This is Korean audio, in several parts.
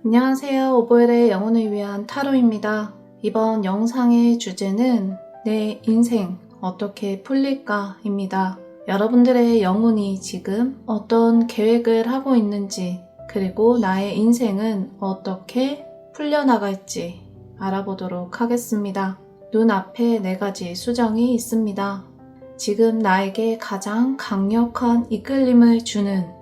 안녕하세요. 오보엘의 영혼을 위한 타로입니다. 이번 영상의 주제는 내 인생 어떻게 풀릴까 입니다. 여러분들의 영혼이 지금 어떤 계획을 하고 있는지, 그리고 나의 인생은 어떻게 풀려나갈지 알아보도록 하겠습니다. 눈앞에 4가지 수정이 있습니다. 지금 나에게 가장 강력한 이끌림을 주는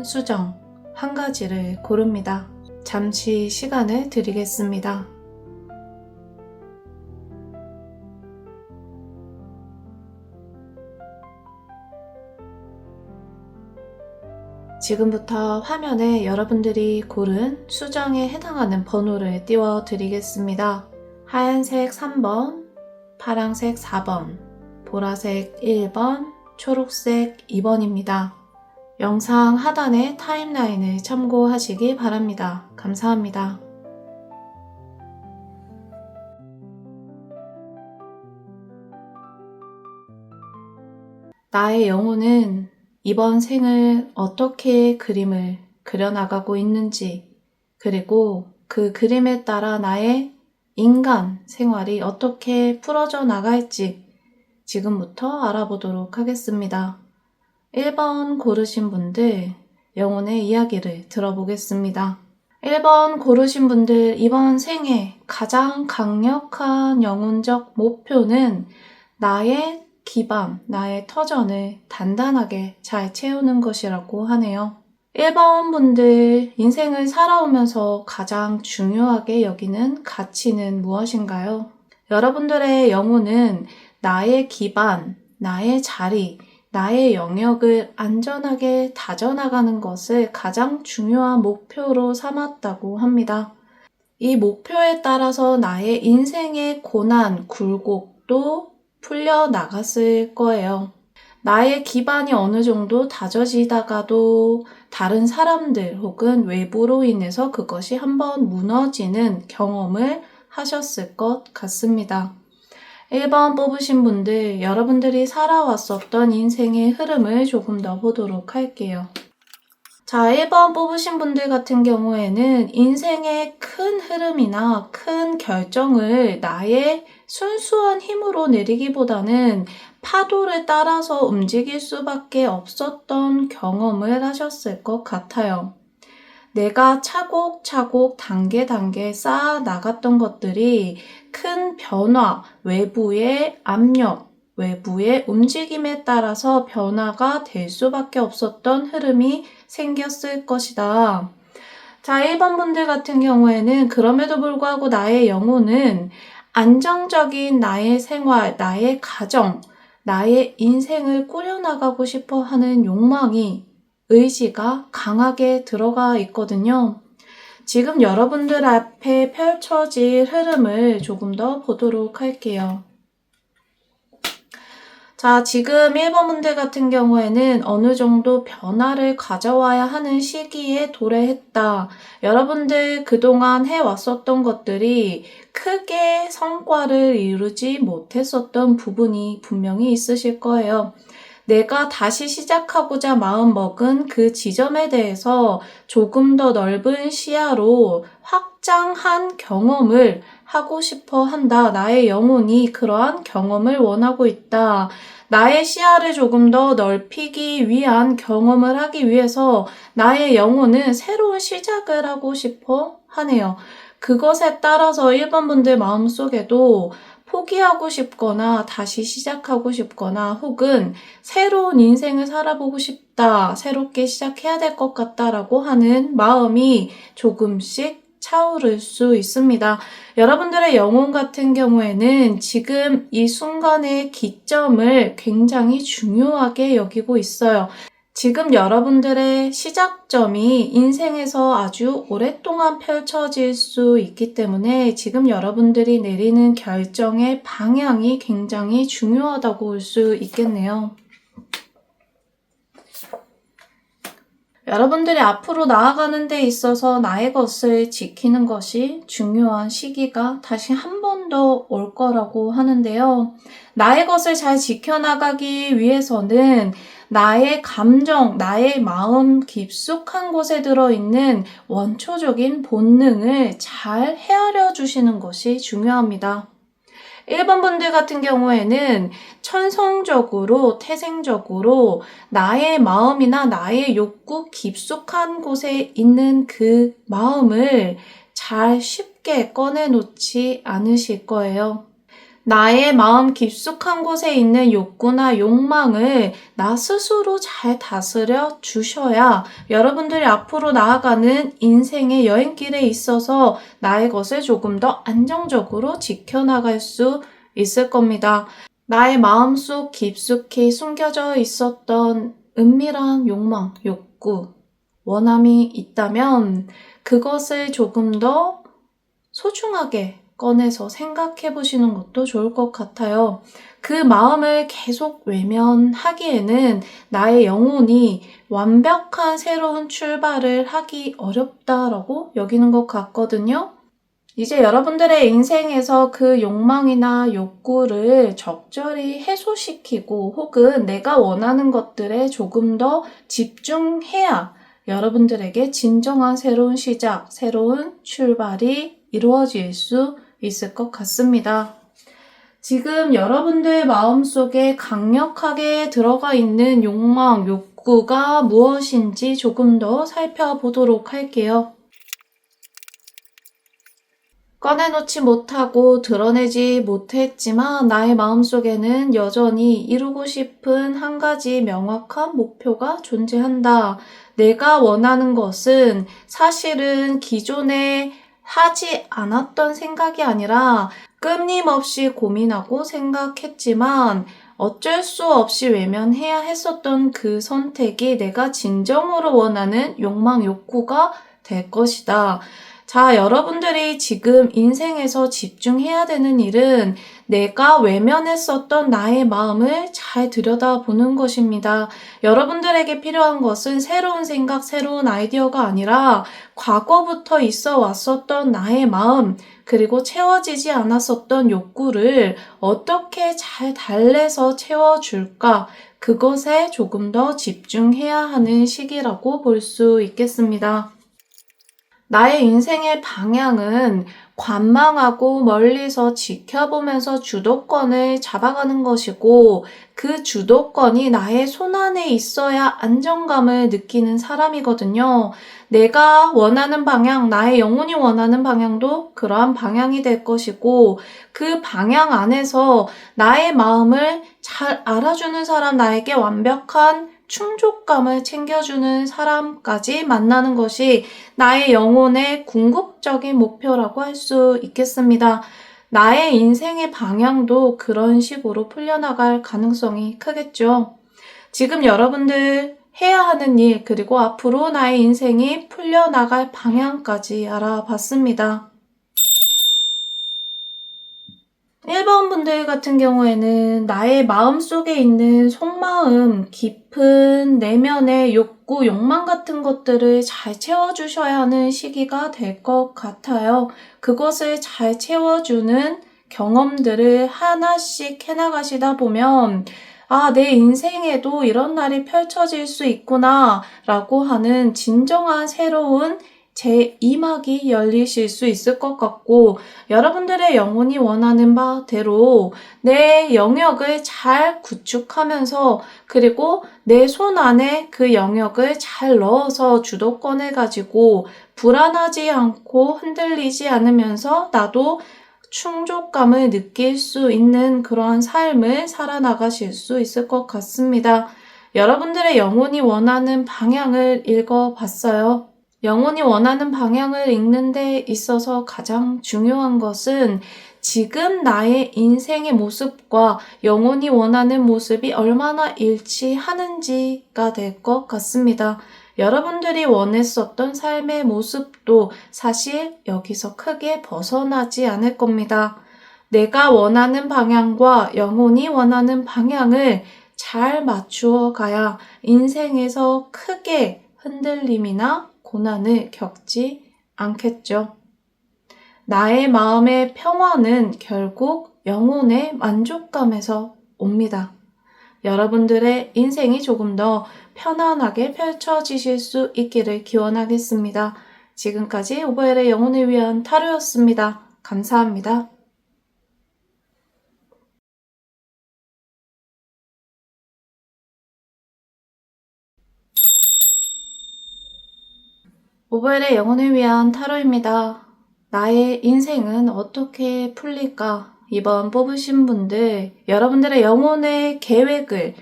수정 한 가지를 고릅니다. 잠시 시간을 드리겠습니다. 지금부터 화면에 여러분들이 고른 수정에 해당하는 번호를 띄워 드리겠습니다. 하얀색 3번, 파랑색 4번, 보라색 1번, 초록색 2번입니다. 영상 하단의 타임라인을 참고하시기 바랍니다. 감사합니다. 나의 영혼은 이번 생을 어떻게 그림을 그려나가고 있는지, 그리고 그 그림에 따라 나의 인간 생활이 어떻게 풀어져 나갈지 지금부터 알아보도록 하겠습니다. 1번 고르신 분들 영혼의 이야기를 들어보겠습니다. 1번 고르신 분들 이번 생에 가장 강력한 영혼적 목표는 나의 기반, 나의 터전을 단단하게 잘 채우는 것이라고 하네요. 1번 분들 인생을 살아오면서 가장 중요하게 여기는 가치는 무엇인가요? 여러분들의 영혼은 나의 기반, 나의 자리, 나의 영역을 안전하게 다져나가는 것을 가장 중요한 목표로 삼았다고 합니다. 이 목표에 따라서 나의 인생의 고난, 굴곡도 풀려나갔을 거예요. 나의 기반이 어느 정도 다져지다가도 다른 사람들 혹은 외부로 인해서 그것이 한번 무너지는 경험을 하셨을 것 같습니다. 1번 뽑으신 분들, 여러분들이 살아왔었던 인생의 흐름을 조금 더 보도록 할게요. 자, 1번 뽑으신 분들 같은 경우에는 인생의 큰 흐름이나 큰 결정을 나의 순수한 힘으로 내리기보다는 파도를 따라서 움직일 수밖에 없었던 경험을 하셨을 것 같아요. 내가 차곡차곡 단계 쌓아 나갔던 것들이 큰 변화, 외부의 압력, 외부의 움직임에 따라서 변화가 될 수밖에 없었던 흐름이 생겼을 것이다. 자, 1번 분들 같은 경우에는 그럼에도 불구하고 나의 영혼은 안정적인 나의 생활, 나의 가정, 나의 인생을 꾸려나가고 싶어 하는 욕망이, 의지가 강하게 들어가 있거든요. 지금 여러분들 앞에 펼쳐질 흐름을 조금 더 보도록 할게요. 자, 지금 1번 분들 같은 경우에는 어느 정도 변화를 가져와야 하는 시기에 도래했다. 여러분들 그동안 해왔었던 것들이 크게 성과를 이루지 못했었던 부분이 분명히 있으실 거예요. 내가 다시 시작하고자 마음먹은 그 지점에 대해서 조금 더 넓은 시야로 확장한 경험을 하고 싶어 한다. 나의 영혼이 그러한 경험을 원하고 있다. 나의 시야를 조금 더 넓히기 위한 경험을 하기 위해서 나의 영혼은 새로운 시작을 하고 싶어 하네요. 그것에 따라서 1번 분들 마음속에도 포기하고 싶거나 다시 시작하고 싶거나 혹은 새로운 인생을 살아보고 싶다, 새롭게 시작해야 될 것 같다라고 하는 마음이 조금씩 차오를 수 있습니다. 여러분들의 영혼 같은 경우에는 지금 이 순간의 기점을 굉장히 중요하게 여기고 있어요. 지금 여러분들의 시작점이 인생에서 아주 오랫동안 펼쳐질 수 있기 때문에 지금 여러분들이 내리는 결정의 방향이 굉장히 중요하다고 볼 수 있겠네요. 여러분들이 앞으로 나아가는 데 있어서 나의 것을 지키는 것이 중요한 시기가 다시 한 번 더 올 거라고 하는데요. 나의 것을 잘 지켜나가기 위해서는 나의 감정, 나의 마음 깊숙한 곳에 들어있는 원초적인 본능을 잘 헤아려 주시는 것이 중요합니다. 1번 분들 같은 경우에는 천성적으로, 태생적으로 나의 마음이나 나의 욕구 깊숙한 곳에 있는 그 마음을 잘 쉽게 꺼내놓지 않으실 거예요. 나의 마음 깊숙한 곳에 있는 욕구나 욕망을 나 스스로 잘 다스려 주셔야 여러분들이 앞으로 나아가는 인생의 여행길에 있어서 나의 것을 조금 더 안정적으로 지켜나갈 수 있을 겁니다. 나의 마음속 깊숙이 숨겨져 있었던 은밀한 욕망, 욕구, 원함이 있다면 그것을 조금 더 소중하게 꺼내서 생각해 보시는 것도 좋을 것 같아요. 그 마음을 계속 외면하기에는 나의 영혼이 완벽한 새로운 출발을 하기 어렵다라고 여기는 것 같거든요. 이제 여러분들의 인생에서 그 욕망이나 욕구를 적절히 해소시키고 혹은 내가 원하는 것들에 조금 더 집중해야 여러분들에게 진정한 새로운 시작, 새로운 출발이 이루어질 수 있을 것 같습니다. 지금 여러분들 마음속에 강력하게 들어가 있는 욕망, 욕구가 무엇인지 조금 더 살펴보도록 할게요. 꺼내놓지 못하고 드러내지 못했지만 나의 마음속에는 여전히 이루고 싶은 한 가지 명확한 목표가 존재한다. 내가 원하는 것은 사실은 기존에 하지 않았던 생각이 아니라 끊임없이 고민하고 생각했지만 어쩔 수 없이 외면해야 했었던 그 선택이 내가 진정으로 원하는 욕망, 욕구가 될 것이다. 자, 여러분들이 지금 인생에서 집중해야 되는 일은 내가 외면했었던 나의 마음을 잘 들여다보는 것입니다. 여러분들에게 필요한 것은 새로운 생각, 새로운 아이디어가 아니라 과거부터 있어 왔었던 나의 마음, 그리고 채워지지 않았었던 욕구를 어떻게 잘 달래서 채워줄까? 그것에 조금 더 집중해야 하는 시기라고 볼 수 있겠습니다. 나의 인생의 방향은 관망하고 멀리서 지켜보면서 주도권을 잡아가는 것이고 그 주도권이 나의 손안에 있어야 안정감을 느끼는 사람이거든요. 내가 원하는 방향, 나의 영혼이 원하는 방향도 그러한 방향이 될 것이고 그 방향 안에서 나의 마음을 잘 알아주는 사람, 나에게 완벽한 충족감을 챙겨주는 사람까지 만나는 것이 나의 영혼의 궁극적인 목표라고 할 수 있겠습니다. 나의 인생의 방향도 그런 식으로 풀려나갈 가능성이 크겠죠. 지금 여러분들 해야 하는 일, 그리고 앞으로 나의 인생이 풀려나갈 방향까지 알아봤습니다. 1번 분들 같은 경우에는 나의 마음속에 있는 속마음, 깊은 내면의 욕구, 욕망 같은 것들을 잘 채워주셔야 하는 시기가 될 것 같아요. 그것을 잘 채워주는 경험들을 하나씩 해나가시다 보면 내 인생에도 이런 날이 펼쳐질 수 있구나 라고 하는 진정한 새로운 제2막이 열리실 수 있을 것 같고 여러분들의 영혼이 원하는 바대로 내 영역을 잘 구축하면서 그리고 내 손 안에 그 영역을 잘 넣어서 주도권을 가지고 불안하지 않고 흔들리지 않으면서 나도 충족감을 느낄 수 있는 그러한 삶을 살아나가실 수 있을 것 같습니다. 여러분들의 영혼이 원하는 방향을 읽어봤어요. 영혼이 원하는 방향을 읽는 데 있어서 가장 중요한 것은 지금 나의 인생의 모습과 영혼이 원하는 모습이 얼마나 일치하는지가 될 것 같습니다. 여러분들이 원했었던 삶의 모습도 사실 여기서 크게 벗어나지 않을 겁니다. 내가 원하는 방향과 영혼이 원하는 방향을 잘 맞추어 가야 인생에서 크게 흔들림이나 고난을 겪지 않겠죠. 나의 마음의 평화는 결국 영혼의 만족감에서 옵니다. 여러분들의 인생이 조금 더 편안하게 펼쳐지실 수 있기를 기원하겠습니다. 지금까지 오버엘의 영혼을 위한 타로였습니다. 감사합니다. 오버엘의 영혼을 위한 타로입니다. 나의 인생은 어떻게 풀릴까? 이번 뽑으신 분들, 여러분들의 영혼의 계획을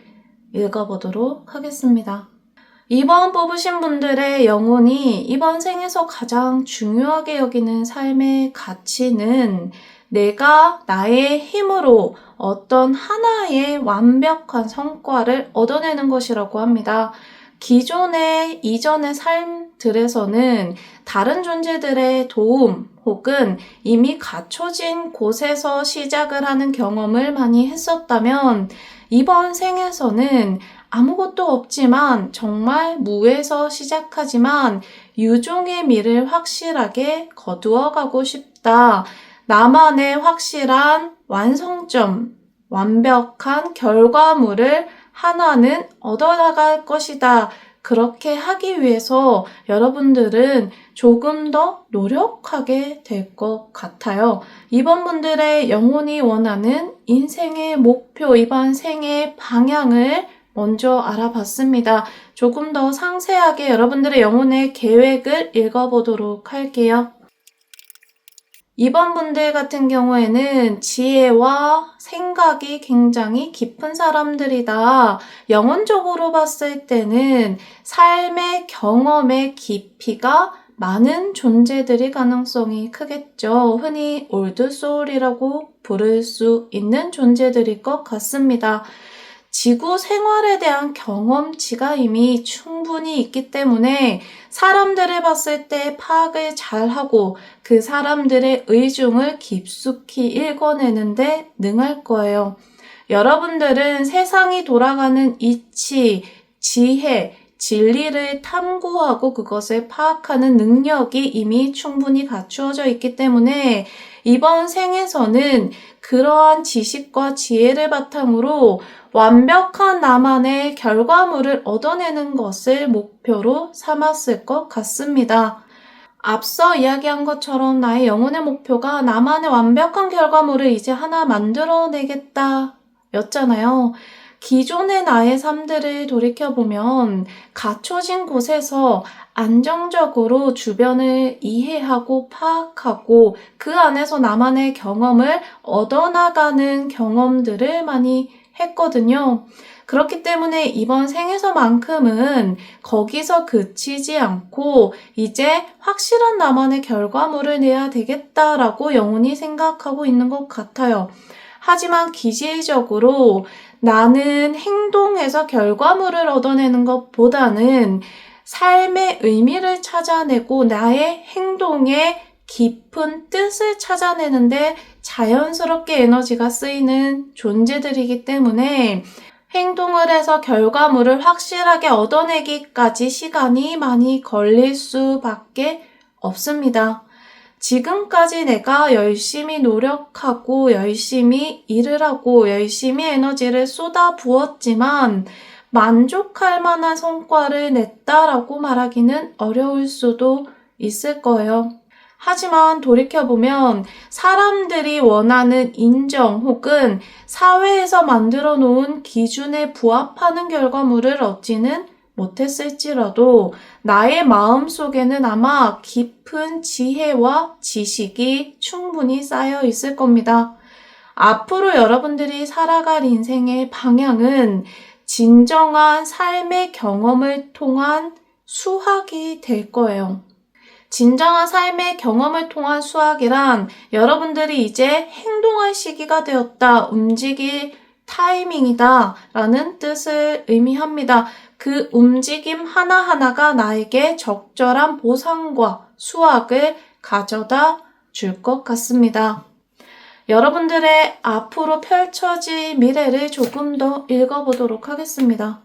읽어보도록 하겠습니다. 이번 뽑으신 분들의 영혼이 이번 생에서 가장 중요하게 여기는 삶의 가치는 내가 나의 힘으로 어떤 하나의 완벽한 성과를 얻어내는 것이라고 합니다. 기존의 이전의 삶들에서는 다른 존재들의 도움 혹은 이미 갖춰진 곳에서 시작을 하는 경험을 많이 했었다면 이번 생에서는 아무것도 없지만 정말 무에서 시작하지만 유종의 미를 확실하게 거두어가고 싶다. 나만의 확실한 완성점, 완벽한 결과물을 하나는 얻어나갈 것이다. 그렇게 하기 위해서 여러분들은 조금 더 노력하게 될 것 같아요. 이번 분들의 영혼이 원하는 인생의 목표, 이번 생의 방향을 먼저 알아봤습니다. 조금 더 상세하게 여러분들의 영혼의 계획을 읽어보도록 할게요. 이번 분들 같은 경우에는 지혜와 생각이 굉장히 깊은 사람들이다. 영혼적으로 봤을 때는 삶의 경험의 깊이가 많은 존재들이 가능성이 크겠죠. 흔히 올드소울이라고 부를 수 있는 존재들일 것 같습니다. 지구 생활에 대한 경험치가 이미 충분히 있기 때문에 사람들을 봤을 때 파악을 잘하고 그 사람들의 의중을 깊숙이 읽어내는데 능할 거예요. 여러분들은 세상이 돌아가는 이치, 지혜, 진리를 탐구하고 그것을 파악하는 능력이 이미 충분히 갖추어져 있기 때문에 이번 생에서는 그러한 지식과 지혜를 바탕으로 완벽한 나만의 결과물을 얻어내는 것을 목표로 삼았을 것 같습니다. 앞서 이야기한 것처럼 나의 영혼의 목표가 나만의 완벽한 결과물을 이제 하나 만들어내겠다 였잖아요. 기존의 나의 삶들을 돌이켜보면 갖춰진 곳에서 안정적으로 주변을 이해하고 파악하고 그 안에서 나만의 경험을 얻어나가는 경험들을 많이 했거든요. 그렇기 때문에 이번 생에서만큼은 거기서 그치지 않고 이제 확실한 나만의 결과물을 내야 되겠다라고 영혼이 생각하고 있는 것 같아요. 하지만 기질적으로 나는 행동에서 결과물을 얻어내는 것보다는 삶의 의미를 찾아내고 나의 행동에 깊은 뜻을 찾아내는데 자연스럽게 에너지가 쓰이는 존재들이기 때문에 행동을 해서 결과물을 확실하게 얻어내기까지 시간이 많이 걸릴 수밖에 없습니다. 지금까지 내가 열심히 노력하고 열심히 일을 하고 열심히 에너지를 쏟아 부었지만 만족할 만한 성과를 냈다라고 말하기는 어려울 수도 있을 거예요. 하지만 돌이켜보면 사람들이 원하는 인정 혹은 사회에서 만들어 놓은 기준에 부합하는 결과물을 얻지는 못했을지라도 나의 마음속에는 아마 깊은 지혜와 지식이 충분히 쌓여 있을 겁니다. 앞으로 여러분들이 살아갈 인생의 방향은 진정한 삶의 경험을 통한 수학이 될 거예요. 진정한 삶의 경험을 통한 수학이란 여러분들이 이제 행동할 시기가 되었다, 움직일 타이밍이다 라는 뜻을 의미합니다. 그 움직임 하나하나가 나에게 적절한 보상과 수확을 가져다 줄 것 같습니다. 여러분들의 앞으로 펼쳐질 미래를 조금 더 읽어보도록 하겠습니다.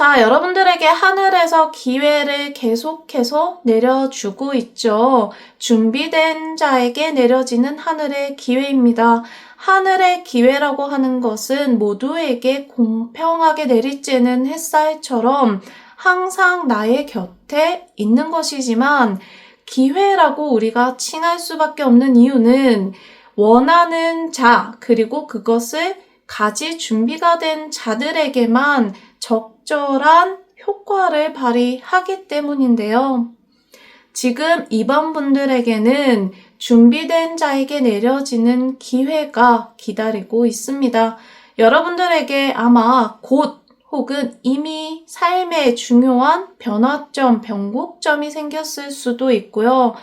자, 여러분들에게 하늘에서 기회를 계속해서 내려주고 있죠. 준비된 자에게 내려지는 하늘의 기회입니다. 하늘의 기회라고 하는 것은 모두에게 공평하게 내리쬐는 햇살처럼 항상 나의 곁에 있는 것이지만 기회라고 우리가 칭할 수밖에 없는 이유는 원하는 자, 그리고 그것을 가질 준비가 된 자들에게만 적절한 효과를 발휘하기 때문인데요. 지금 이번 분들에게는 준비된 자에게 내려지는 기회가 기다리고 있습니다. 여러분들에게 아마 곧 혹은 이미 삶의 중요한 변화점, 변곡점이 생겼을 수도 있고요.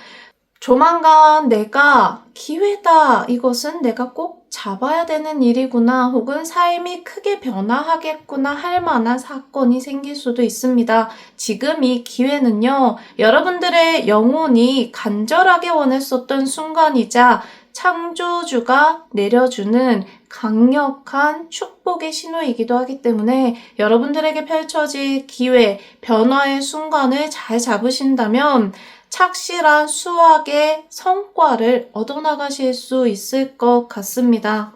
조만간 내가 기회다, 이것은 내가 꼭 잡아야 되는 일이구나, 혹은 삶이 크게 변화하겠구나 할 만한 사건이 생길 수도 있습니다. 지금 이 기회는요, 여러분들의 영혼이 간절하게 원했었던 순간이자 창조주가 내려주는 강력한 축복의 신호이기도 하기 때문에 여러분들에게 펼쳐질 기회, 변화의 순간을 잘 잡으신다면 착실한 수학의 성과를 얻어나가실 수 있을 것 같습니다.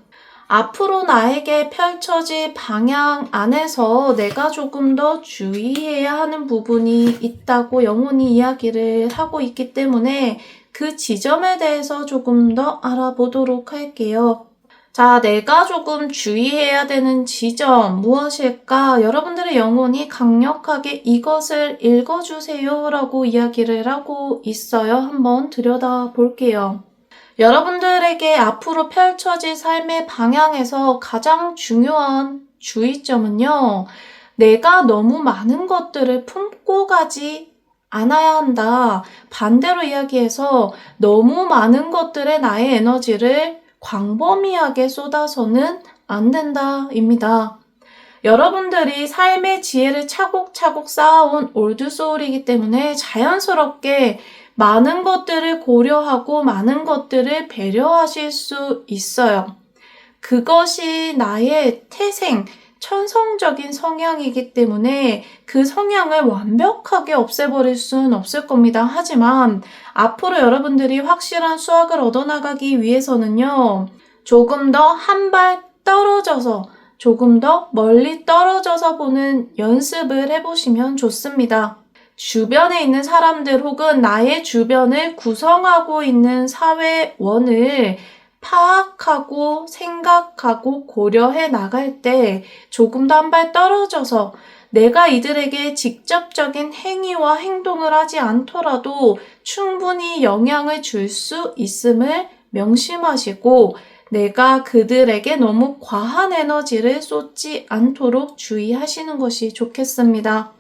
앞으로 나에게 펼쳐질 방향 안에서 내가 조금 더 주의해야 하는 부분이 있다고 영혼이 이야기를 하고 있기 때문에 그 지점에 대해서 조금 더 알아보도록 할게요. 자, 내가 조금 주의해야 되는 지점 무엇일까? 여러분들의 영혼이 강력하게 이것을 읽어주세요 라고 이야기를 하고 있어요. 한번 들여다볼게요. 여러분들에게 앞으로 펼쳐질 삶의 방향에서 가장 중요한 주의점은요, 내가 너무 많은 것들을 품고 가지 않아야 한다. 반대로 이야기해서 너무 많은 것들에 나의 에너지를 광범위하게 쏟아서는 안 된다입니다. 여러분들이 삶의 지혜를 차곡차곡 쌓아온 올드소울이기 때문에 자연스럽게 많은 것들을 고려하고 많은 것들을 배려하실 수 있어요. 그것이 나의 태생, 천성적인 성향이기 때문에 그 성향을 완벽하게 없애버릴 수는 없을 겁니다. 하지만 앞으로 여러분들이 확실한 수학을 얻어나가기 위해서는요, 조금 더 한 발 떨어져서, 조금 더 멀리 떨어져서 보는 연습을 해보시면 좋습니다. 주변에 있는 사람들 혹은 나의 주변을 구성하고 있는 사회원을 파악하고 생각하고 고려해 나갈 때 조금 더 한 발 떨어져서 내가 이들에게 직접적인 행위와 행동을 하지 않더라도 충분히 영향을 줄 수 있음을 명심하시고 내가 그들에게 너무 과한 에너지를 쏟지 않도록 주의하시는 것이 좋겠습니다.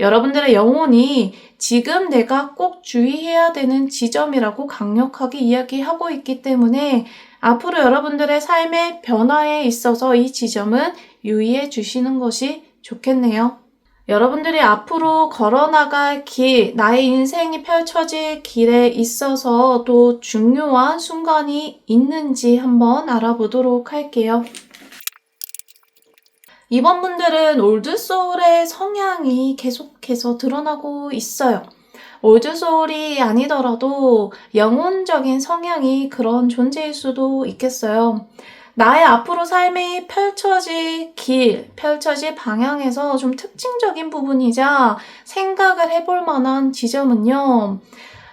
여러분들의 영혼이 지금 내가 꼭 주의해야 되는 지점이라고 강력하게 이야기하고 있기 때문에 앞으로 여러분들의 삶의 변화에 있어서 이 지점은 유의해 주시는 것이 좋겠네요. 여러분들이 앞으로 걸어나갈 길, 나의 인생이 펼쳐질 길에 있어서 또 중요한 순간이 있는지 한번 알아보도록 할게요. 이번 분들은 올드소울의 성향이 계속해서 드러나고 있어요. 올드소울이 아니더라도 영혼적인 성향이 그런 존재일 수도 있겠어요. 나의 앞으로 삶이 펼쳐질 길, 펼쳐질 방향에서 좀 특징적인 부분이자 생각을 해볼 만한 지점은요,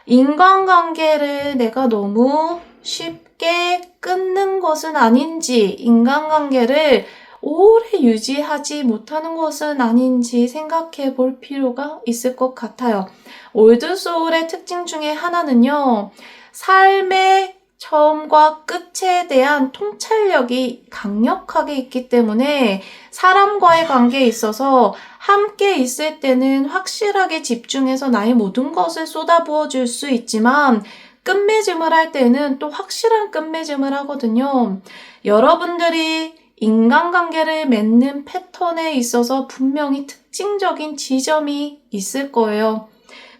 인간관계를 내가 너무 쉽게 끊는 것은 아닌지, 인간관계를 오래 유지하지 못하는 것은 아닌지 생각해 볼 필요가 있을 것 같아요. 올드소울의 특징 중에 하나는요, 삶의 처음과 끝에 대한 통찰력이 강력하게 있기 때문에 사람과의 관계에 있어서 함께 있을 때는 확실하게 집중해서 나의 모든 것을 쏟아부어 줄 수 있지만 끝맺음을 할 때는 또 확실한 끝맺음을 하거든요. 여러분들이 인간관계를 맺는 패턴에 있어서 분명히 특징적인 지점이 있을 거예요.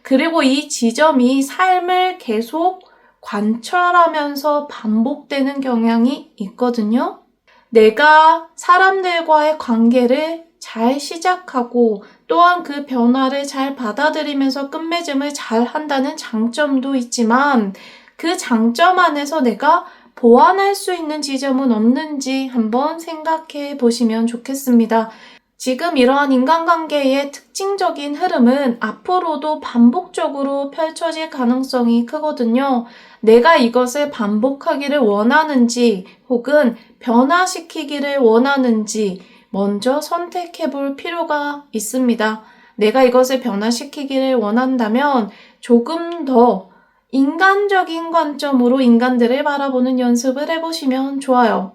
그리고 이 지점이 삶을 계속 관철하면서 반복되는 경향이 있거든요. 내가 사람들과의 관계를 잘 잘 시작하고 또한 그 변화를 잘 받아들이면서 끝맺음을 잘 한다는 장점도 있지만 그 장점 안에서 내가 보완할 수 있는 지점은 없는지 한번 생각해 보시면 좋겠습니다. 지금 이러한 인간관계의 특징적인 흐름은 앞으로도 반복적으로 펼쳐질 가능성이 크거든요. 내가 이것을 반복하기를 원하는지 혹은 변화시키기를 원하는지 먼저 선택해 볼 필요가 있습니다. 내가 이것을 변화시키기를 원한다면 조금 더 인간적인 관점으로 인간들을 바라보는 연습을 해보시면 좋아요.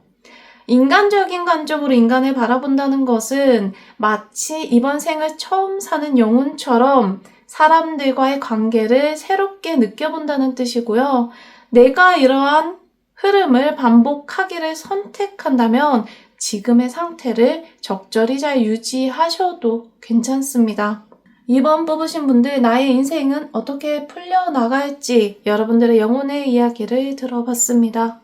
인간적인 관점으로 인간을 바라본다는 것은 마치 이번 생을 처음 사는 영혼처럼 사람들과의 관계를 새롭게 느껴본다는 뜻이고요. 내가 이러한 흐름을 반복하기를 선택한다면 지금의 상태를 적절히 잘 유지하셔도 괜찮습니다. 2번 뽑으신 분들, 나의 인생은 어떻게 풀려나갈지 여러분들의 영혼의 이야기를 들어봤습니다.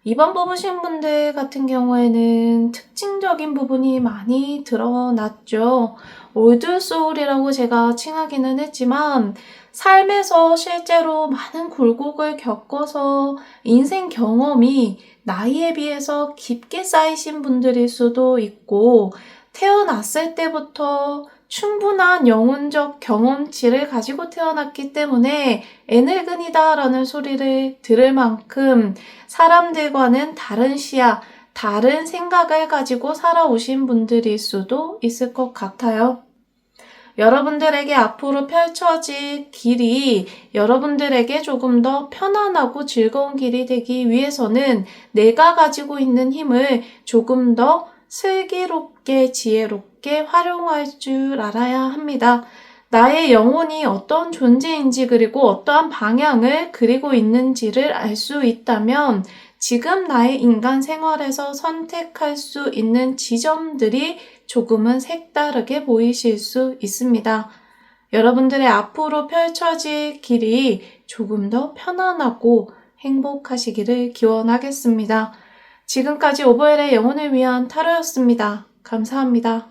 2번 뽑으신 분들 같은 경우에는 특징적인 부분이 많이 드러났죠. 올드소울이라고 제가 칭하기는 했지만 삶에서 실제로 많은 굴곡을 겪어서 인생 경험이 나이에 비해서 깊게 쌓이신 분들일 수도 있고 태어났을 때부터 충분한 영혼적 경험치를 가지고 태어났기 때문에 애늙은이다라는 소리를 들을 만큼 사람들과는 다른 시야, 다른 생각을 가지고 살아오신 분들일 수도 있을 것 같아요. 여러분들에게 앞으로 펼쳐질 길이 여러분들에게 조금 더 편안하고 즐거운 길이 되기 위해서는 내가 가지고 있는 힘을 조금 더 슬기롭게 지혜롭게 활용할 줄 알아야 합니다. 나의 영혼이 어떤 존재인지 그리고 어떠한 방향을 그리고 있는지를 알 수 있다면 지금 나의 인간 생활에서 선택할 수 있는 지점들이 조금은 색다르게 보이실 수 있습니다. 여러분들의 앞으로 펼쳐질 길이 조금 더 편안하고 행복하시기를 기원하겠습니다. 지금까지 오버엘의 영혼을 위한 타로였습니다. 감사합니다.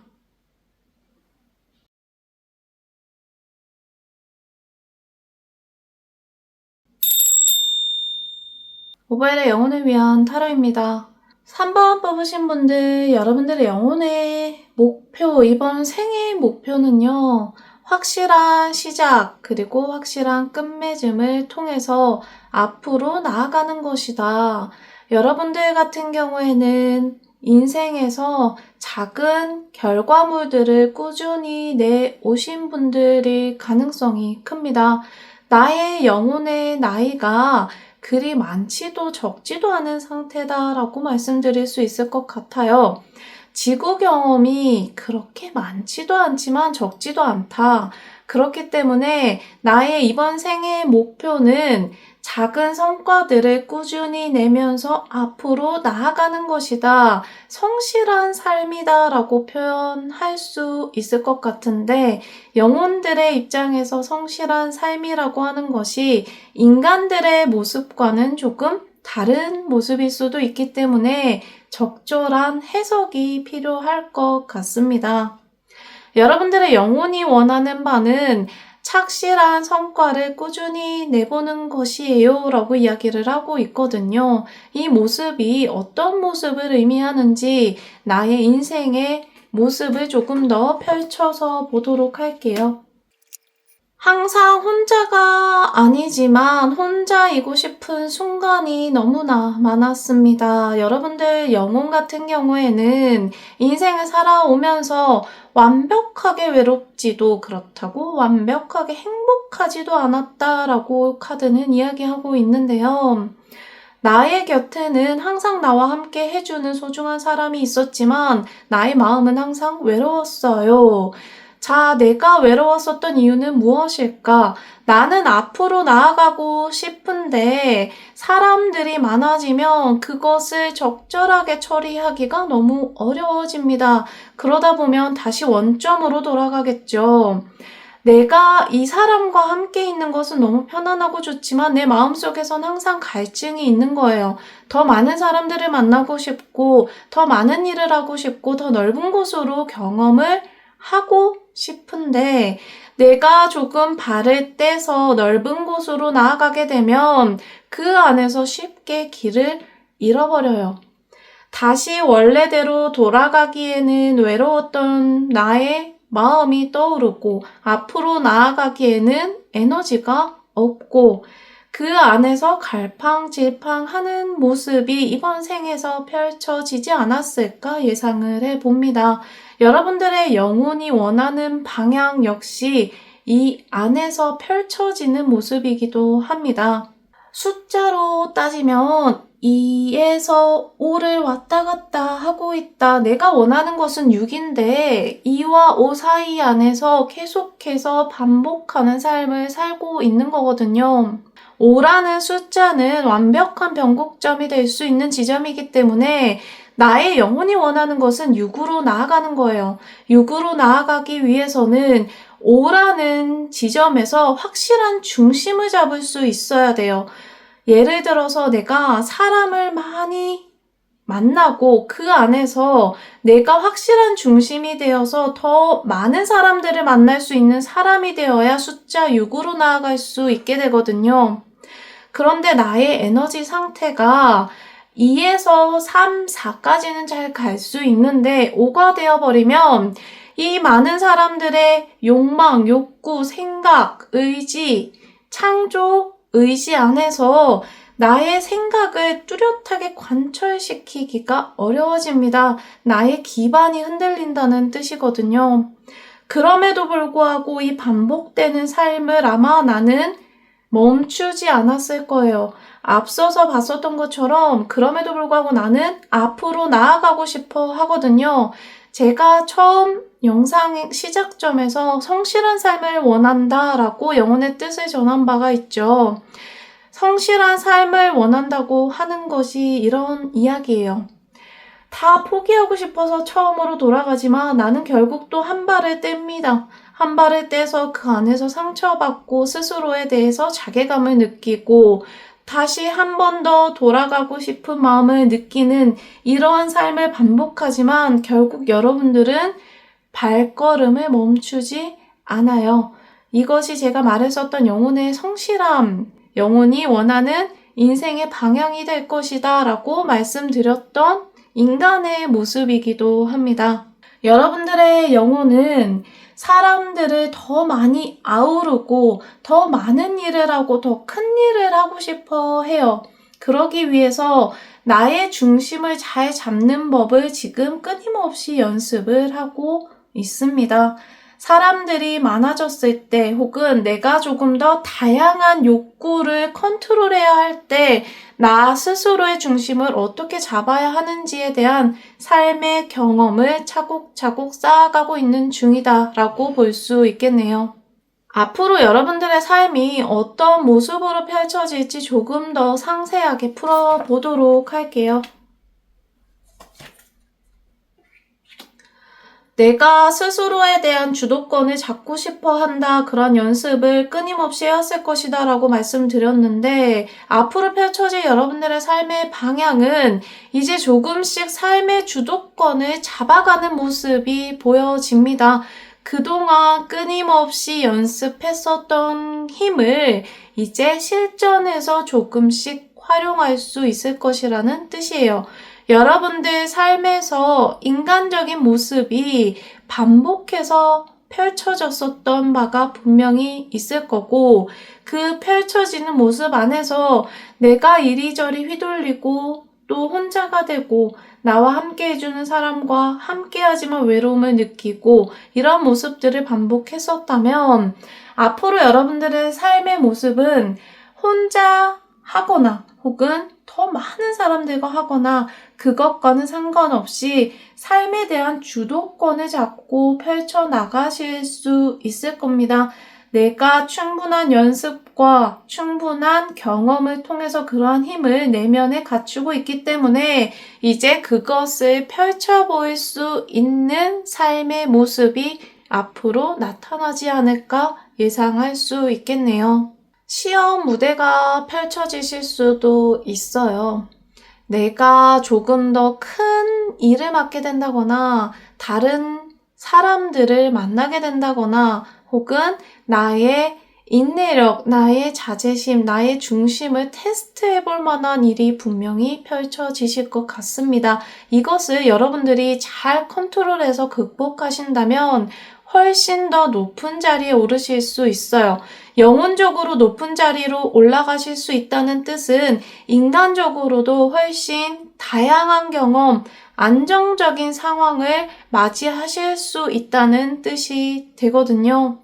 오버엘의 영혼을 위한 타로입니다. 3번 뽑으신 분들, 여러분들의 영혼의 목표, 이번 생의 목표는요, 확실한 시작, 그리고 확실한 끝맺음을 통해서 앞으로 나아가는 것이다. 여러분들 같은 경우에는 인생에서 작은 결과물들을 꾸준히 내오신 분들이 가능성이 큽니다. 나의 영혼의 나이가 그리 많지도 적지도 않은 상태다라고 말씀드릴 수 있을 것 같아요. 지구 경험이 그렇게 많지도 않지만 적지도 않다. 그렇기 때문에 나의 이번 생의 목표는 작은 성과들을 꾸준히 내면서 앞으로 나아가는 것이다. 성실한 삶이다 라고 표현할 수 있을 것 같은데 영혼들의 입장에서 성실한 삶이라고 하는 것이 인간들의 모습과는 조금 다른 모습일 수도 있기 때문에 적절한 해석이 필요할 것 같습니다. 여러분들의 영혼이 원하는 바는 착실한 성과를 꾸준히 내보는 것이에요 라고 이야기를 하고 있거든요. 이 모습이 어떤 모습을 의미하는지 나의 인생의 모습을 조금 더 펼쳐서 보도록 할게요. 항상 혼자가 아니지만 혼자이고 싶은 순간이 너무나 많았습니다. 여러분들 영혼 같은 경우에는 인생을 살아오면서 완벽하게 외롭지도 그렇다고 완벽하게 행복하지도 않았다라고 카드는 이야기하고 있는데요. 나의 곁에는 항상 나와 함께 해주는 소중한 사람이 있었지만 나의 마음은 항상 외로웠어요. 자, 내가 외로웠었던 이유는 무엇일까? 나는 앞으로 나아가고 싶은데 사람들이 많아지면 그것을 적절하게 처리하기가 너무 어려워집니다. 그러다 보면 다시 원점으로 돌아가겠죠. 내가 이 사람과 함께 있는 것은 너무 편안하고 좋지만 내 마음속에선 항상 갈증이 있는 거예요. 더 많은 사람들을 만나고 싶고, 더 많은 일을 하고 싶고, 더 넓은 곳으로 경험을 하고 싶은데, 내가 조금 발을 떼서 넓은 곳으로 나아가게 되면 그 안에서 쉽게 길을 잃어버려요. 다시 원래대로 돌아가기에는 외로웠던 나의 마음이 떠오르고 앞으로 나아가기에는 에너지가 없고 그 안에서 갈팡질팡하는 모습이 이번 생에서 펼쳐지지 않았을까 예상을 해봅니다. 여러분들의 영혼이 원하는 방향 역시 이 안에서 펼쳐지는 모습이기도 합니다. 숫자로 따지면 2에서 5를 왔다 갔다 하고 있다. 내가 원하는 것은 6인데 2와 5 사이 안에서 계속해서 반복하는 삶을 살고 있는 거거든요. 5라는 숫자는 완벽한 변곡점이 될 수 있는 지점이기 때문에 나의 영혼이 원하는 것은 6으로 나아가는 거예요. 6으로 나아가기 위해서는 5라는 지점에서 확실한 중심을 잡을 수 있어야 돼요. 예를 들어서 내가 사람을 많이 만나고 그 안에서 내가 확실한 중심이 되어서 더 많은 사람들을 만날 수 있는 사람이 되어야 숫자 6으로 나아갈 수 있게 되거든요. 그런데 나의 에너지 상태가 2에서 3, 4까지는 잘 갈 수 있는데 5가 되어버리면 이 많은 사람들의 욕망, 욕구, 생각, 의지, 창조, 의지 안에서 나의 생각을 뚜렷하게 관철시키기가 어려워집니다. 나의 기반이 흔들린다는 뜻이거든요. 그럼에도 불구하고 이 반복되는 삶을 아마 나는 멈추지 않았을 거예요. 앞서서 봤었던 것처럼 그럼에도 불구하고 나는 앞으로 나아가고 싶어 하거든요. 제가 처음 영상 시작점에서 성실한 삶을 원한다라고 영혼의 뜻을 전한 바가 있죠. 성실한 삶을 원한다고 하는 것이 이런 이야기예요. 다 포기하고 싶어서 처음으로 돌아가지만 나는 결국 또 한 발을 뗍니다. 한 발을 떼서 그 안에서 상처받고 스스로에 대해서 자괴감을 느끼고 다시 한 번 더 돌아가고 싶은 마음을 느끼는 이러한 삶을 반복하지만 결국 여러분들은 발걸음을 멈추지 않아요. 이것이 제가 말했었던 영혼의 성실함, 영혼이 원하는 인생의 방향이 될 것이다 라고 말씀드렸던 인간의 모습이기도 합니다. 여러분들의 영혼은 사람들을 더 많이 아우르고 더 많은 일을 하고 더 큰 일을 하고 싶어 해요. 그러기 위해서 나의 중심을 잘 잡는 법을 지금 끊임없이 연습을 하고 있습니다. 사람들이 많아졌을 때 혹은 내가 조금 더 다양한 욕구를 컨트롤해야 할 때 나 스스로의 중심을 어떻게 잡아야 하는지에 대한 삶의 경험을 차곡차곡 쌓아가고 있는 중이다라고 볼 수 있겠네요. 앞으로 여러분들의 삶이 어떤 모습으로 펼쳐질지 조금 더 상세하게 풀어보도록 할게요. 내가 스스로에 대한 주도권을 잡고 싶어 한다. 그런 연습을 끊임없이 해왔을 것이다 라고 말씀드렸는데 앞으로 펼쳐질 여러분들의 삶의 방향은 이제 조금씩 삶의 주도권을 잡아가는 모습이 보여집니다. 그동안 끊임없이 연습했었던 힘을 이제 실전에서 조금씩 활용할 수 있을 것이라는 뜻이에요. 여러분들 삶에서 인간적인 모습이 반복해서 펼쳐졌었던 바가 분명히 있을 거고 그 펼쳐지는 모습 안에서 내가 이리저리 휘둘리고 또 혼자가 되고 나와 함께 해주는 사람과 함께 하지만 외로움을 느끼고 이런 모습들을 반복했었다면 앞으로 여러분들의 삶의 모습은 혼자 하거나 혹은 더 많은 사람들과 하거나 그것과는 상관없이 삶에 대한 주도권을 잡고 펼쳐나가실 수 있을 겁니다. 내가 충분한 연습과 충분한 경험을 통해서 그러한 힘을 내면에 갖추고 있기 때문에 이제 그것을 펼쳐 보일 수 있는 삶의 모습이 앞으로 나타나지 않을까 예상할 수 있겠네요. 시험 무대가 펼쳐지실 수도 있어요. 내가 조금 더 큰 일을 맡게 된다거나 다른 사람들을 만나게 된다거나 혹은 나의 인내력, 나의 자제심, 나의 중심을 테스트해 볼 만한 일이 분명히 펼쳐지실 것 같습니다. 이것을 여러분들이 잘 컨트롤해서 극복하신다면 훨씬 더 높은 자리에 오르실 수 있어요. 영혼적으로 높은 자리로 올라가실 수 있다는 뜻은 인간적으로도 훨씬 다양한 경험, 안정적인 상황을 맞이하실 수 있다는 뜻이 되거든요.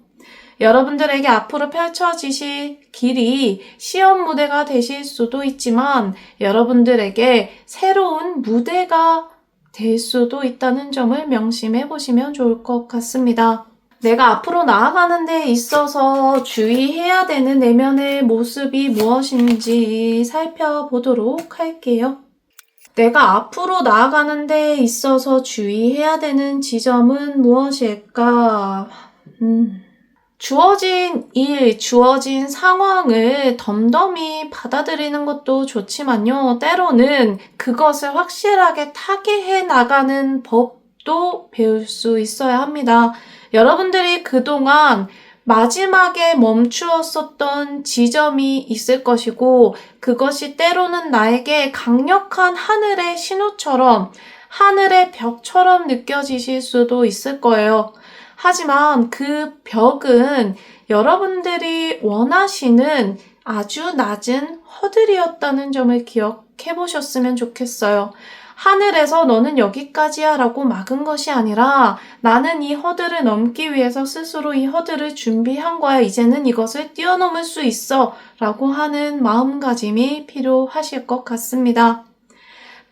여러분들에게 앞으로 펼쳐지실 길이 시험 무대가 되실 수도 있지만 여러분들에게 새로운 무대가 될 수도 있다는 점을 명심해 보시면 좋을 것 같습니다. 내가 앞으로 나아가는 데 있어서 주의해야 되는 내면의 모습이 무엇인지 살펴보도록 할게요. 내가 앞으로 나아가는 데 있어서 주의해야 되는 지점은 무엇일까? 주어진 일, 주어진 상황을 덤덤히 받아들이는 것도 좋지만요. 때로는 그것을 확실하게 타개해 나가는 법도 배울 수 있어야 합니다. 여러분들이 그동안 마지막에 멈추었었던 지점이 있을 것이고 그것이 때로는 나에게 강력한 하늘의 신호처럼 하늘의 벽처럼 느껴지실 수도 있을 거예요. 하지만 그 벽은 여러분들이 원하시는 아주 낮은 허들이었다는 점을 기억해 보셨으면 좋겠어요. 하늘에서 너는 여기까지야 라고 막은 것이 아니라 나는 이 허들을 넘기 위해서 스스로 이 허들을 준비한 거야. 이제는 이것을 뛰어넘을 수 있어 라고 하는 마음가짐이 필요하실 것 같습니다.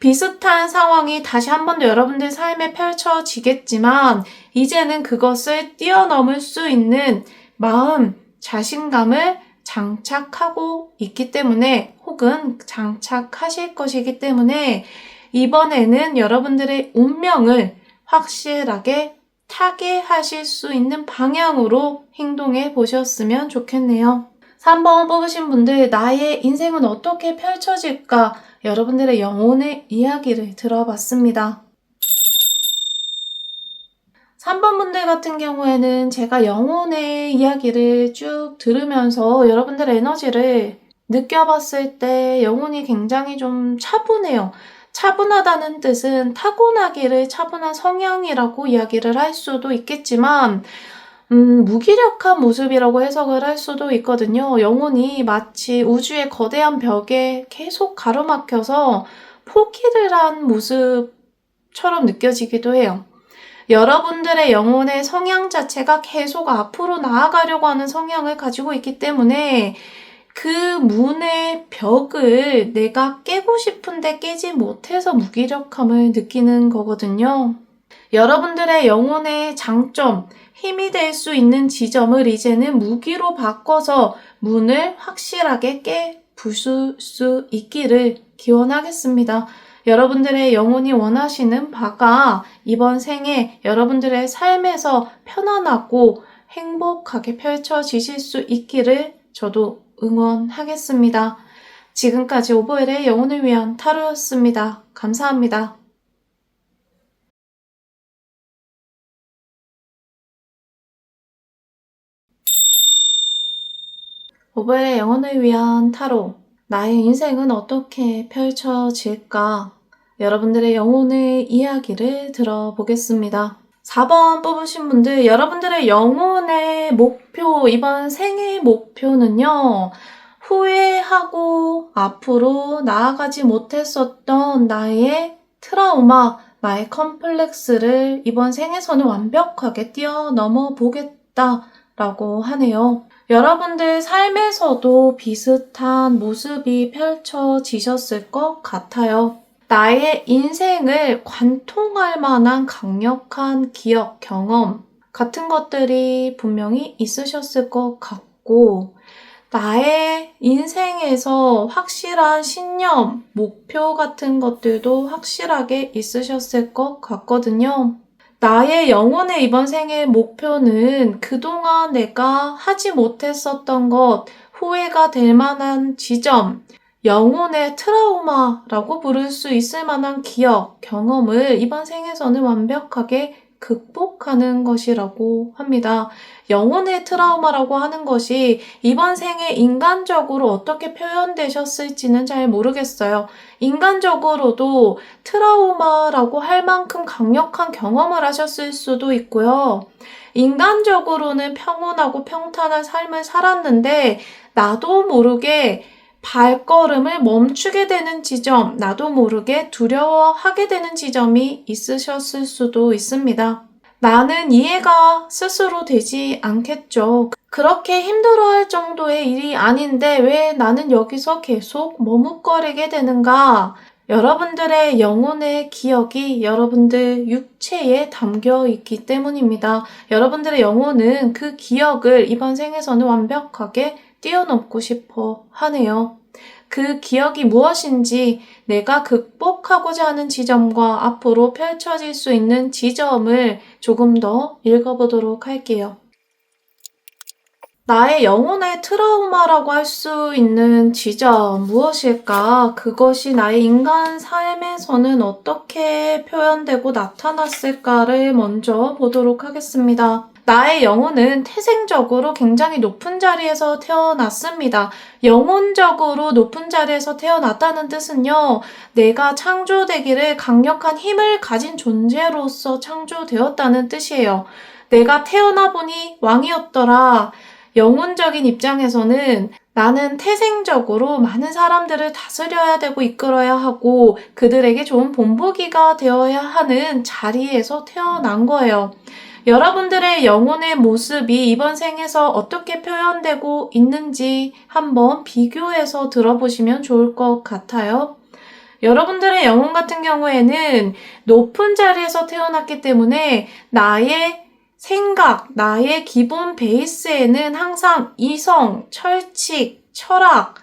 비슷한 상황이 다시 한 번 더 여러분들 삶에 펼쳐지겠지만 이제는 그것을 뛰어넘을 수 있는 마음, 자신감을 장착하고 있기 때문에 혹은 장착하실 것이기 때문에 이번에는 여러분들의 운명을 확실하게 타개하실 수 있는 방향으로 행동해 보셨으면 좋겠네요. 3번 뽑으신 분들, 나의 인생은 어떻게 펼쳐질까? 여러분들의 영혼의 이야기를 들어봤습니다. 3번 분들 같은 경우에는 제가 영혼의 이야기를 쭉 들으면서 여러분들의 에너지를 느껴봤을 때 영혼이 굉장히 좀 차분해요. 차분하다는 뜻은 타고나기를 차분한 성향이라고 이야기를 할 수도 있겠지만 무기력한 모습이라고 해석을 할 수도 있거든요. 영혼이 마치 우주의 거대한 벽에 계속 가로막혀서 포기를 한 모습처럼 느껴지기도 해요. 여러분들의 영혼의 성향 자체가 계속 앞으로 나아가려고 하는 성향을 가지고 있기 때문에 그 문의 벽을 내가 깨고 싶은데 깨지 못해서 무기력함을 느끼는 거거든요. 여러분들의 영혼의 장점, 힘이 될 수 있는 지점을 이제는 무기로 바꿔서 문을 확실하게 깨 부술 수 있기를 기원하겠습니다. 여러분들의 영혼이 원하시는 바가 이번 생에 여러분들의 삶에서 편안하고 행복하게 펼쳐지실 수 있기를 저도 응원하겠습니다. 지금까지 오보엘의 영혼을 위한 타로였습니다. 감사합니다. 오벨의 영혼을 위한 타로. 나의 인생은 어떻게 펼쳐질까? 여러분들의 영혼의 이야기를 들어보겠습니다. 4번 뽑으신 분들, 여러분들의 영혼의 목표, 이번 생의 목표는요, 후회하고 앞으로 나아가지 못했었던 나의 트라우마, 나의 컴플렉스를 이번 생에서는 완벽하게 뛰어넘어 보겠다라고 하네요. 여러분들 삶에서도 비슷한 모습이 펼쳐지셨을 것 같아요. 나의 인생을 관통할 만한 강력한 기억, 경험 같은 것들이 분명히 있으셨을 것 같고, 나의 인생에서 확실한 신념, 목표 같은 것들도 확실하게 있으셨을 것 같거든요. 나의 영혼의 이번 생의 목표는 그동안 내가 하지 못했었던 것, 후회가 될 만한 지점, 영혼의 트라우마라고 부를 수 있을 만한 기억, 경험을 이번 생에서는 완벽하게 극복하는 것이라고 합니다. 영혼의 트라우마라고 하는 것이 이번 생에 인간적으로 어떻게 표현되셨을지는 잘 모르겠어요. 인간적으로도 트라우마라고 할 만큼 강력한 경험을 하셨을 수도 있고요. 인간적으로는 평온하고 평탄한 삶을 살았는데 나도 모르게 발걸음을 멈추게 되는 지점, 나도 모르게 두려워하게 되는 지점이 있으셨을 수도 있습니다. 나는 이해가 스스로 되지 않겠죠. 그렇게 힘들어할 정도의 일이 아닌데 왜 나는 여기서 계속 머뭇거리게 되는가? 여러분들의 영혼의 기억이 여러분들 육체에 담겨 있기 때문입니다. 여러분들의 영혼은 그 기억을 이번 생에서는 완벽하게 뛰어넘고 싶어 하네요. 그 기억이 무엇인지 내가 극복하고자 하는 지점과 앞으로 펼쳐질 수 있는 지점을 조금 더 읽어보도록 할게요. 나의 영혼의 트라우마라고 할 수 있는 지점 무엇일까? 그것이 나의 인간 삶에서는 어떻게 표현되고 나타났을까를 먼저 보도록 하겠습니다. 나의 영혼은 태생적으로 굉장히 높은 자리에서 태어났습니다. 영혼적으로 높은 자리에서 태어났다는 뜻은요, 내가 창조되기를 강력한 힘을 가진 존재로서 창조되었다는 뜻이에요. 내가 태어나 보니 왕이었더라. 영혼적인 입장에서는 나는 태생적으로 많은 사람들을 다스려야 되고 이끌어야 하고 그들에게 좋은 본보기가 되어야 하는 자리에서 태어난 거예요. 여러분들의 영혼의 모습이 이번 생에서 어떻게 표현되고 있는지 한번 비교해서 들어보시면 좋을 것 같아요. 여러분들의 영혼 같은 경우에는 높은 자리에서 태어났기 때문에 나의 생각, 나의 기본 베이스에는 항상 이성, 철칙, 철학,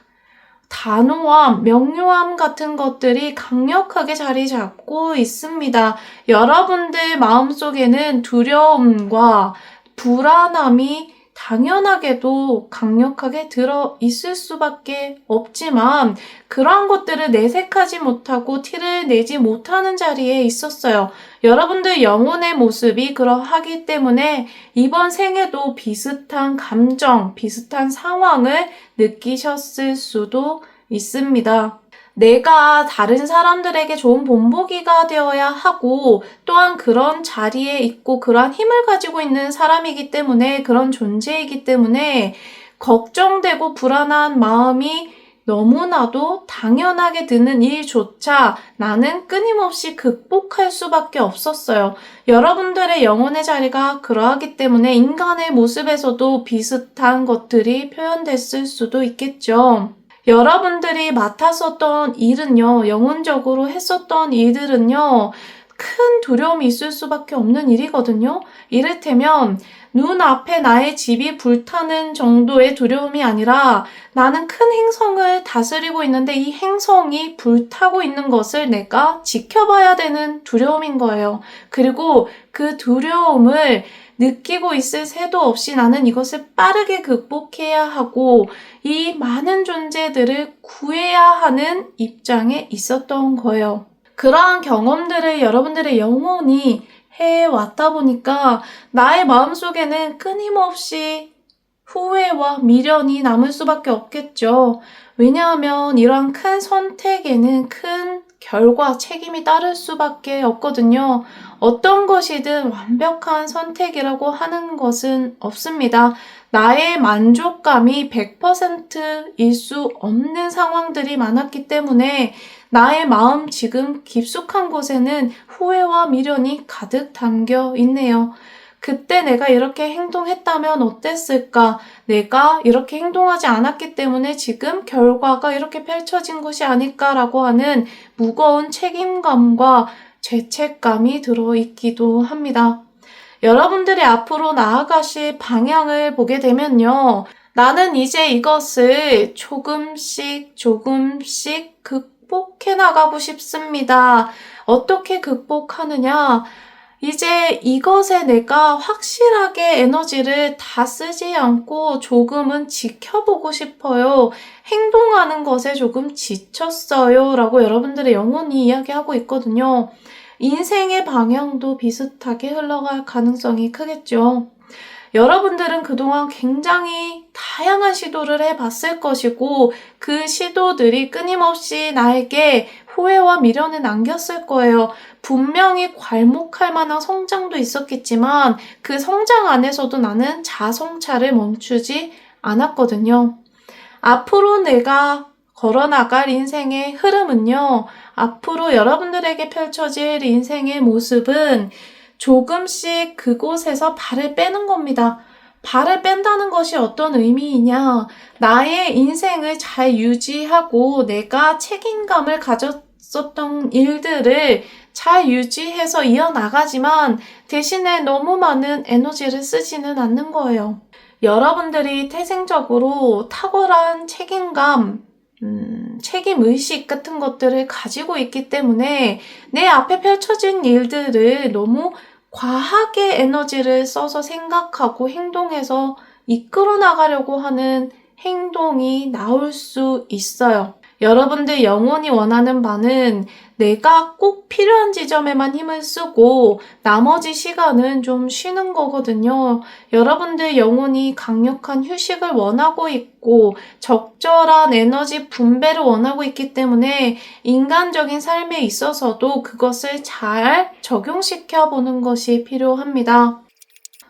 단호함, 명료함 같은 것들이 강력하게 자리 잡고 있습니다. 여러분들 마음속에는 두려움과 불안함이 당연하게도 강력하게 들어 있을 수밖에 없지만 그러한 것들을 내색하지 못하고 티를 내지 못하는 자리에 있었어요. 여러분들 영혼의 모습이 그러하기 때문에 이번 생에도 비슷한 감정, 비슷한 상황을 느끼셨을 수도 있습니다. 내가 다른 사람들에게 좋은 본보기가 되어야 하고 또한 그런 자리에 있고 그러한 힘을 가지고 있는 사람이기 때문에 그런 존재이기 때문에 걱정되고 불안한 마음이 너무나도 당연하게 드는 일조차 나는 끊임없이 극복할 수밖에 없었어요. 여러분들의 영혼의 자리가 그러하기 때문에 인간의 모습에서도 비슷한 것들이 표현됐을 수도 있겠죠. 여러분들이 맡았었던 일은요, 영혼적으로 했었던 일들은요, 큰 두려움이 있을 수밖에 없는 일이거든요. 이를테면 눈앞에 나의 집이 불타는 정도의 두려움이 아니라 나는 큰 행성을 다스리고 있는데 이 행성이 불타고 있는 것을 내가 지켜봐야 되는 두려움인 거예요. 그리고 그 두려움을 느끼고 있을 새도 없이 나는 이것을 빠르게 극복해야 하고 이 많은 존재들을 구해야 하는 입장에 있었던 거예요. 그러한 경험들을 여러분들의 영혼이 해왔다 보니까 나의 마음속에는 끊임없이 후회와 미련이 남을 수밖에 없겠죠. 왜냐하면 이러한 큰 선택에는 큰 결과, 책임이 따를 수밖에 없거든요. 어떤 것이든 완벽한 선택이라고 하는 것은 없습니다. 나의 만족감이 100%일 수 없는 상황들이 많았기 때문에 나의 마음 지금 깊숙한 곳에는 후회와 미련이 가득 담겨 있네요. 그때 내가 이렇게 행동했다면 어땠을까? 내가 이렇게 행동하지 않았기 때문에 지금 결과가 이렇게 펼쳐진 것이 아닐까라고 하는 무거운 책임감과 죄책감이 들어있기도 합니다. 여러분들이 앞으로 나아가실 방향을 보게 되면요. 나는 이제 이것을 조금씩 극복해 나가고 싶습니다. 어떻게 극복하느냐? 이제 이것에 내가 확실하게 에너지를 다 쓰지 않고 조금은 지켜보고 싶어요. 행동하는 것에 조금 지쳤어요. 라고 여러분들의 영혼이 이야기하고 있거든요. 인생의 방향도 비슷하게 흘러갈 가능성이 크겠죠. 여러분들은 그동안 굉장히 다양한 시도를 해봤을 것이고 그 시도들이 끊임없이 나에게 후회와 미련을 남겼을 거예요. 분명히 괄목할 만한 성장도 있었겠지만 그 성장 안에서도 나는 자성차를 멈추지 않았거든요. 앞으로 내가 걸어나갈 인생의 흐름은요. 앞으로 여러분들에게 펼쳐질 인생의 모습은 조금씩 그곳에서 발을 빼는 겁니다. 발을 뺀다는 것이 어떤 의미이냐? 나의 인생을 잘 유지하고 내가 책임감을 가졌었던 일들을 잘 유지해서 이어나가지만 대신에 너무 많은 에너지를 쓰지는 않는 거예요. 여러분들이 태생적으로 탁월한 책임감, 책임의식 같은 것들을 가지고 있기 때문에 내 앞에 펼쳐진 일들을 너무 과하게 에너지를 써서 생각하고 행동해서 이끌어 나가려고 하는 행동이 나올 수 있어요. 여러분들 영혼이 원하는 바는 내가 꼭 필요한 지점에만 힘을 쓰고 나머지 시간은 좀 쉬는 거거든요. 여러분들 영혼이 강력한 휴식을 원하고 있고 적절한 에너지 분배를 원하고 있기 때문에 인간적인 삶에 있어서도 그것을 잘 적용시켜 보는 것이 필요합니다.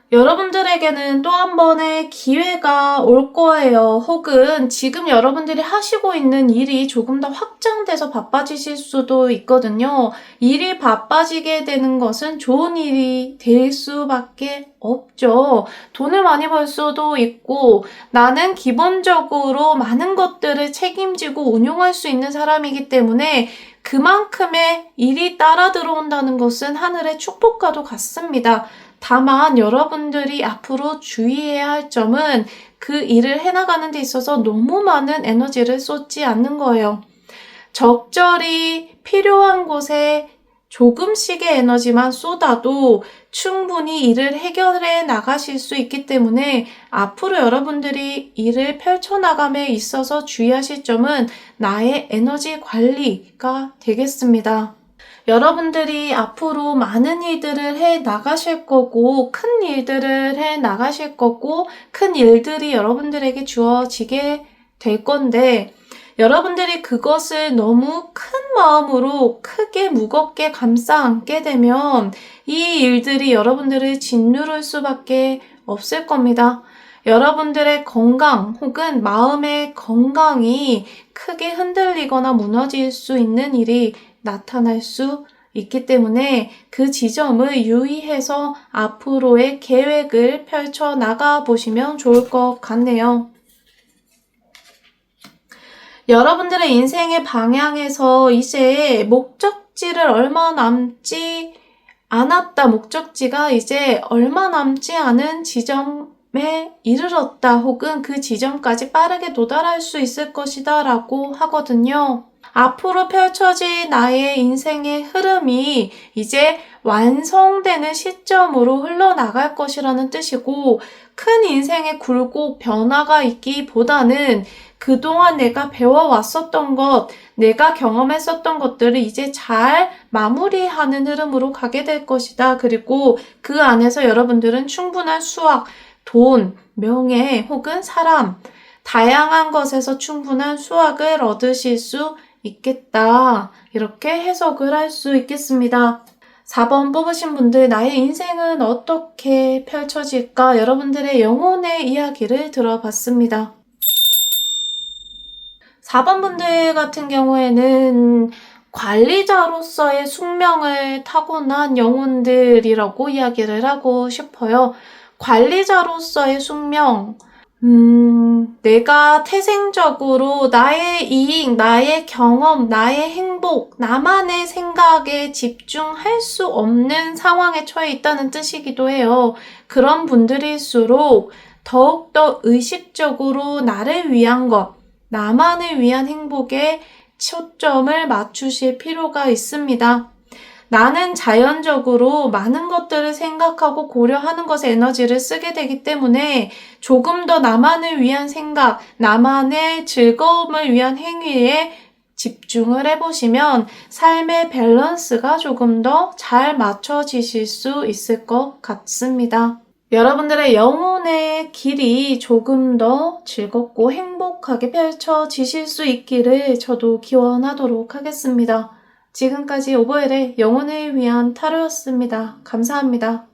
여러분들에게는 또 한 번의 기회가 올 거예요. 혹은 지금 여러분들이 하시고 있는 일이 조금 더 확장돼서 바빠지실 수도 있거든요. 일이 바빠지게 되는 것은 좋은 일이 될 수밖에 없죠. 돈을 많이 벌 수도 있고 나는 기본적으로 많은 것들을 책임지고 운용할 수 있는 사람이기 때문에 그만큼의 일이 따라 들어온다는 것은 하늘의 축복과도 같습니다. 다만 여러분들이 앞으로 주의해야 할 점은 그 일을 해나가는 데 있어서 너무 많은 에너지를 쏟지 않는 거예요. 적절히 필요한 곳에 조금씩의 에너지만 쏟아도 충분히 일을 해결해 나가실 수 있기 때문에 앞으로 여러분들이 일을 펼쳐나감에 있어서 주의하실 점은 나의 에너지 관리가 되겠습니다. 여러분들이 앞으로 많은 일들을 해 나가실 거고 큰 일들을 해 나가실 거고 큰 일들이 여러분들에게 주어지게 될 건데 여러분들이 그것을 너무 큰 마음으로 크게 무겁게 감싸 안게 되면 이 일들이 여러분들을 짓누를 수밖에 없을 겁니다. 여러분들의 건강 혹은 마음의 건강이 크게 흔들리거나 무너질 수 있는 일이 나타날 수 있기 때문에 그 지점을 유의해서 앞으로의 계획을 펼쳐 나가 보시면 좋을 것 같네요. 여러분들의 인생의 방향에서 이제 목적지를 얼마 남지 않았다. 목적지가 이제 얼마 남지 않은 지점에 이르렀다. 혹은 그 지점까지 빠르게 도달할 수 있을 것이다 라고 하거든요. 앞으로 펼쳐질 나의 인생의 흐름이 이제 완성되는 시점으로 흘러나갈 것이라는 뜻이고 큰 인생의 굴곡 변화가 있기보다는 그동안 내가 배워왔었던 것, 내가 경험했었던 것들을 이제 잘 마무리하는 흐름으로 가게 될 것이다. 그리고 그 안에서 여러분들은 충분한 수확, 돈, 명예 혹은 사람, 다양한 것에서 충분한 수확을 얻으실 수 있겠다. 이렇게 해석을 할 수 있겠습니다. 4번 뽑으신 분들 나의 인생은 어떻게 펼쳐질까? 여러분들의 영혼의 이야기를 들어봤습니다. 4번 분들 같은 경우에는 관리자로서의 숙명을 타고난 영혼들이라고 이야기를 하고 싶어요. 관리자로서의 숙명, 내가 태생적으로 나의 이익, 나의 경험, 나의 행복, 나만의 생각에 집중할 수 없는 상황에 처해 있다는 뜻이기도 해요. 그런 분들일수록 더욱더 의식적으로 나를 위한 것, 나만을 위한 행복에 초점을 맞추실 필요가 있습니다. 나는 자연적으로 많은 것들을 생각하고 고려하는 것에 에너지를 쓰게 되기 때문에 조금 더 나만을 위한 생각, 나만의 즐거움을 위한 행위에 집중을 해보시면 삶의 밸런스가 조금 더 잘 맞춰지실 수 있을 것 같습니다. 여러분들의 영혼의 길이 조금 더 즐겁고 행복하게 펼쳐지실 수 있기를 저도 기원하도록 하겠습니다. 지금까지 오버엘의 영혼을 위한 타로였습니다. 감사합니다.